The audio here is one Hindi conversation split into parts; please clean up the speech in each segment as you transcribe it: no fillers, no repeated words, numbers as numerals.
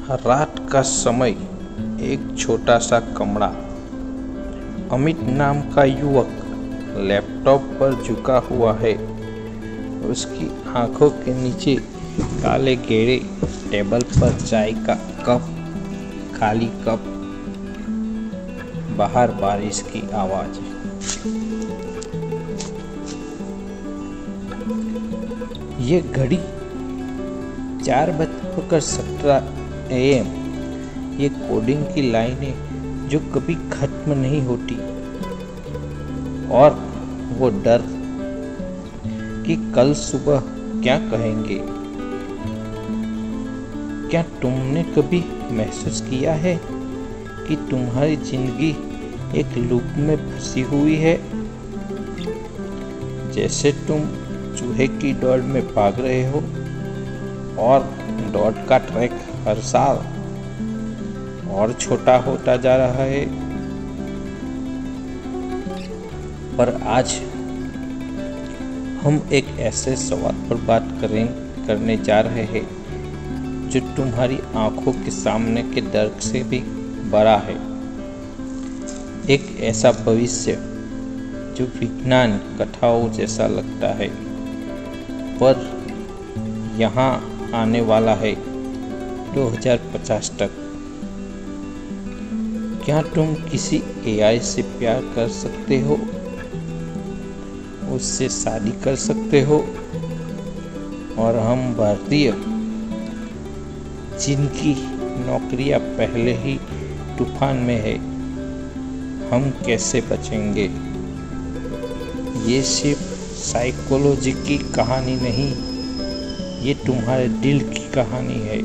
रात का समय एक छोटा सा कमरा। अमित नाम का युवक लैपटॉप पर झुका हुआ है। उसकी आंखों के नीचे काले घेरे। टेबल पर चाय का कप, खाली कप, बाहर बारिश की आवाज। ये घड़ी 4:17 AM। ये कोडिंग की लाइनें जो कभी खत्म नहीं होती, और वो डर कि कल सुबह क्या कहेंगे। क्या तुमने कभी महसूस किया है कि तुम्हारी जिंदगी एक लूप में फंसी हुई है? जैसे तुम चूहे की दौड़ में भाग रहे हो और दौड़ का ट्रैक हर साल और छोटा होता जा रहा है। पर आज हम एक ऐसे सवाल पर बात करने जा रहे हैं जो तुम्हारी आंखों के सामने के दर्द से भी बड़ा है। एक ऐसा भविष्य जो विज्ञान कथाओं जैसा लगता है, पर यहाँ आने वाला है 2050 तक। क्या तुम किसी AI से प्यार कर सकते हो? उससे शादी कर सकते हो? और हम भारतीय, जिनकी नौकरियां पहले ही तूफान में है, हम कैसे बचेंगे? ये सिर्फ साइकोलॉजी की कहानी नहीं, ये तुम्हारे दिल की कहानी है।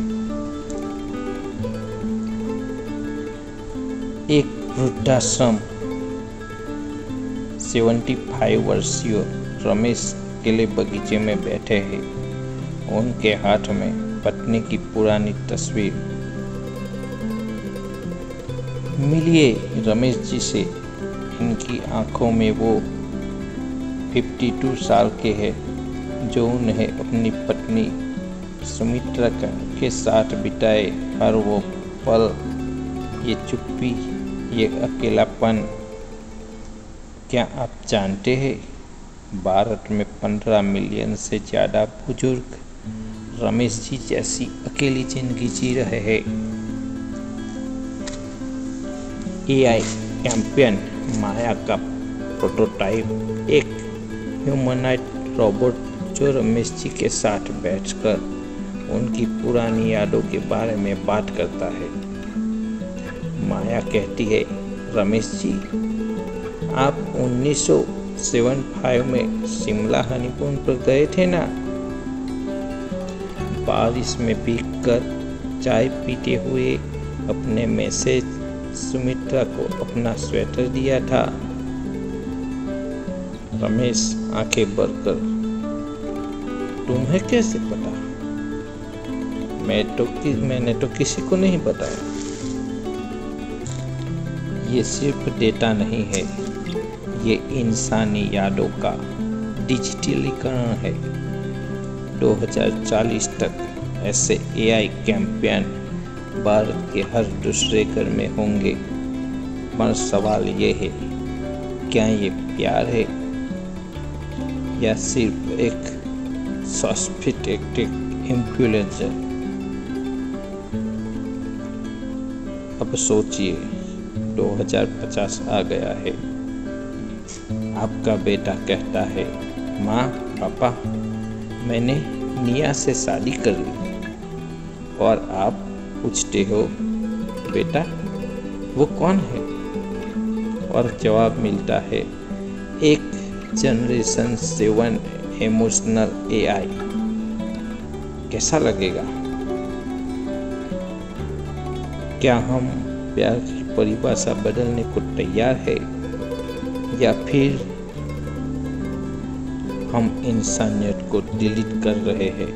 एक वृद्धाश्रम 75 वर्षीय रमेश अकेले बगीचे में बैठे हैं। उनके हाथ में पत्नी की पुरानी तस्वीर। मिलिए रमेश जी से। इनकी आंखों में वो 52 साल के हैं जो उन्हें अपनी पत्नी सुमित्रा के साथ बिताए हर वो पल, ये चुप्पी, ये अकेलापन। क्या आप जानते हैं, भारत में 15 मिलियन से ज़्यादा बुजुर्ग रमेश जी जैसी अकेली जिंदगी जी रहे हैं। AI चैंपियन माया का प्रोटोटाइप एक ह्यूमनॉइड रोबोट जो रमेश जी के साथ बैठकर उनकी पुरानी यादों के बारे में बात करता है। माया कहती है, रमेश जी, आप 1975 में शिमला हनीमून पर गए थे ना? बारिश में भीगकर चाय पीते हुए अपने मैसेज सुमित्रा को अपना स्वेटर दिया था। रमेश आंखें भरकर, तुम्हें कैसे पता? मैंने तो किसी को नहीं बताया। ये सिर्फ डेटा नहीं है, ये इंसानी यादों का डिजिटलीकरण है। 2040 तक ऐसे AI चैंपियन भारत के हर दूसरे घर में होंगे। पर सवाल ये है, क्या ये प्यार है या सिर्फ एक सोफिस्टिकेटेड इन्फ्लुएंस? अब सोचिए, 2050 आ गया है। आपका बेटा कहता है, माँ, पापा, मैंने निया से शादी कर ली। और आप पूछते हो, बेटा वो कौन है? और जवाब मिलता है, एक जनरेशन 7 इमोशनल AI। कैसा लगेगा? क्या हम प्यार की परिभाषा बदलने को तैयार है, या फिर हम इंसानियत को डिलीट कर रहे हैं?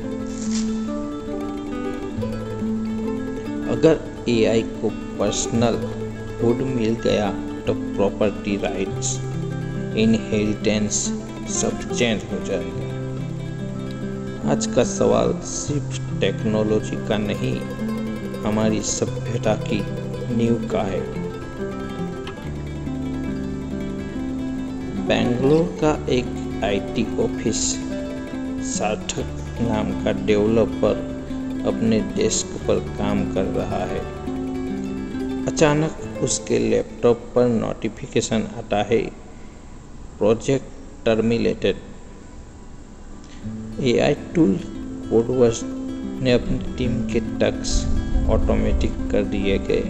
अगर AI को पर्सनल हुड मिल गया तो प्रॉपर्टी राइट्स, इनहेरिटेंस सब चेंज हो जाएगा। आज का सवाल सिर्फ टेक्नोलॉजी का नहीं, हमारी सभ्यता की नींव का है। बेंगलोर का एक आईटी ऑफिस सार्थक नाम का डेवलपर अपने डेस्क पर काम कर रहा है। अचानक उसके लैपटॉप पर नोटिफिकेशन आता है, प्रोजेक्ट टर्मिनेटेड। एआई टूल कोडवर्स ने अपनी टीम के टास्क ऑटोमेटिक कर दिए गए।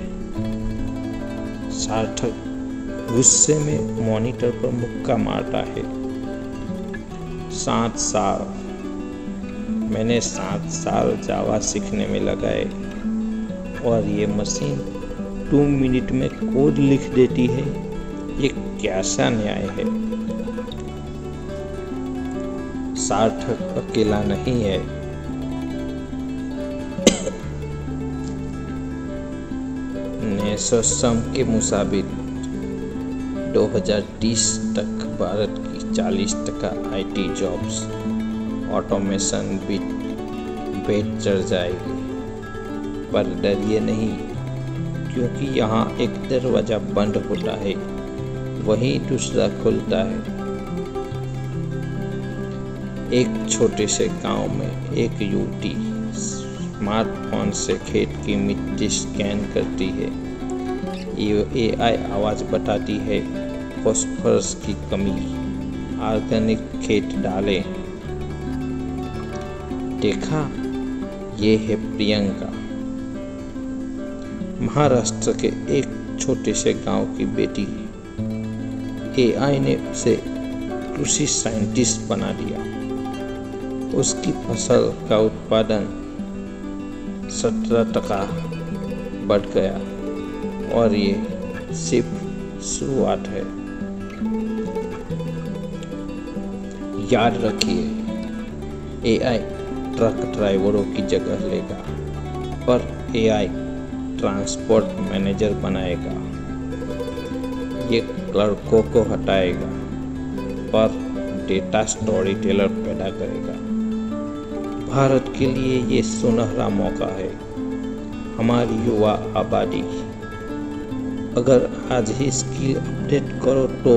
सार्थक गुस्से में मॉनिटर पर मुक्का मारता है। 7 साल मैंने 7 साल जावा सीखने में लगाए और ये मशीन 2 मिनट में कोड लिख देती है। ये कैसा न्याय है? सार्थक अकेला नहीं है। नेसोसम के मुताबिक 2030 तक भारत की 40% आईटी जॉब्स ऑटोमेशन बेट चढ़ जाएगी। पर डरिए नहीं, क्योंकि यहाँ एक दरवाजा बंद होता है, वहीं दूसरा खुलता है। एक छोटे से गांव में एक युवती स्मार्टफोन से खेत की मिट्टी स्कैन करती है। एआई आवाज बताती है, फॉस्फोरस की कमी, ऑर्गेनिक खेत डालें। देखा, ये है प्रियंका, महाराष्ट्र के एक छोटे से गांव की बेटी। एआई ने उसे कृषि साइंटिस्ट बना दिया। उसकी फसल का उत्पादन 17% बढ़ गया और ये सिर्फ शुरुआत है। याद रखिए, एआई ट्रक ड्राइवरों की जगह लेगा, पर एआई ट्रांसपोर्ट मैनेजर बनाएगा। ये क्लर्कों को हटाएगा, पर डेटा स्टोरी टेलर पैदा करेगा। भारत के लिए ये सुनहरा मौका है। हमारी युवा आबादी अगर आज ही स्किल अपडेट करो तो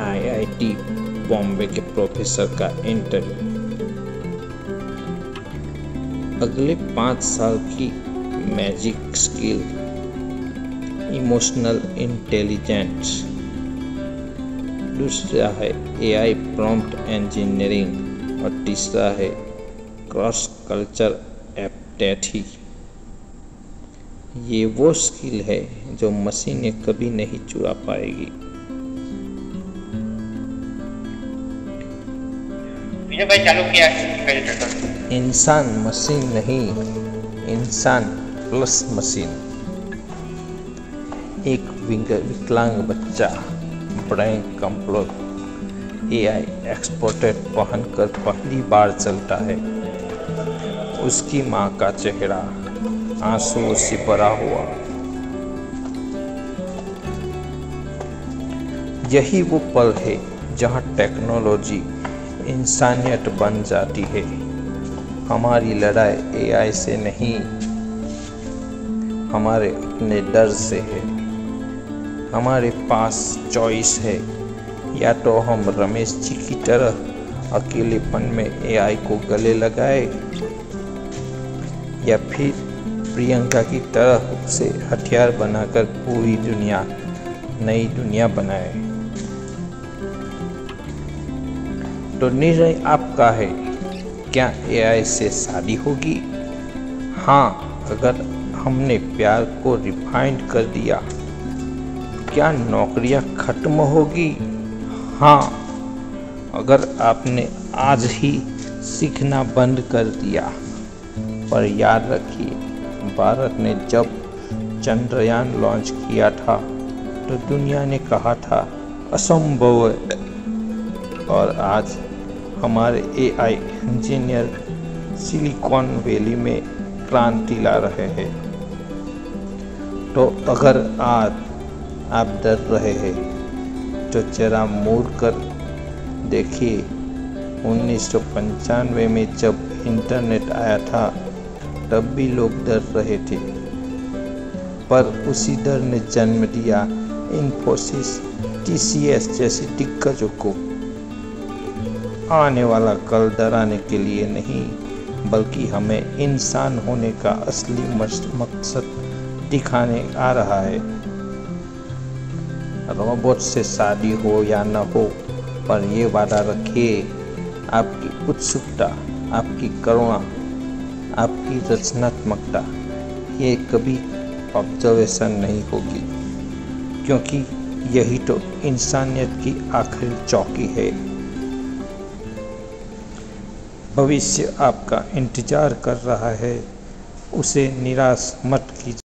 आईआईटी बॉम्बे के प्रोफेसर का इंटरव्यू। अगले 5 साल की मैजिक स्किल, इमोशनल इंटेलिजेंस। दूसरा है एआई प्रॉम्प्ट इंजीनियरिंग और तीसरा है क्रॉस कल्चर एम्पैथी। ये वो स्किल है जो मशीनें कभी नहीं चुरा पाएगी। भाई चालू किया। इंसान मशीन नहीं, इंसान प्लस मशीन। एक विकलांग बच्चा ब्रेन कंप्लोट एआई एक्सपोर्टेड पहनकर पहली बार चलता है। उसकी माँ का चेहरा आंसुओं से भरा हुआ। यही वो पल है जहाँ टेक्नोलॉजी इंसानियत बन जाती है। हमारी लड़ाई एआई से नहीं, हमारे अपने डर से है। हमारे पास चॉइस है, या तो हम रमेश जी की तरह अकेलेपन में एआई को गले लगाए, या फिर प्रियंका की तरह उसे हथियार बनाकर पूरी दुनिया, नई दुनिया बनाए। तो निर्णय आपका है। क्या एआई से शादी होगी? हाँ, अगर हमने प्यार को रिफाइंड कर दिया। क्या नौकरियां खत्म होगी? हाँ, अगर आपने आज ही सीखना बंद कर दिया। पर याद रखिए, भारत ने जब चंद्रयान लॉन्च किया था तो दुनिया ने कहा था असंभव है, और आज हमारे एआई इंजीनियर सिलिकॉन वैली में क्रांति ला रहे हैं। तो अगर आज आप डर रहे हैं तो जरा मुड़ कर देखिए, 1995 में जब इंटरनेट आया था तब भी लोग डर रहे थे, पर उसी डर ने जन्म दिया इन्फोसिस, TCS जैसी दिग्गजों को। आने वाला कल डराने के लिए नहीं, बल्कि हमें इंसान होने का असली मकसद दिखाने आ रहा है। रोबोट से शादी हो या न हो, पर ये वादा रखिए, आपकी उत्सुकता, आपकी करुणा, आपकी रचनात्मकता ये कभी ऑब्जर्वेशन नहीं होगी, क्योंकि यही तो इंसानियत की आखिरी चौकी है। भविष्य आपका इंतजार कर रहा है, उसे निराश मत कीजिए।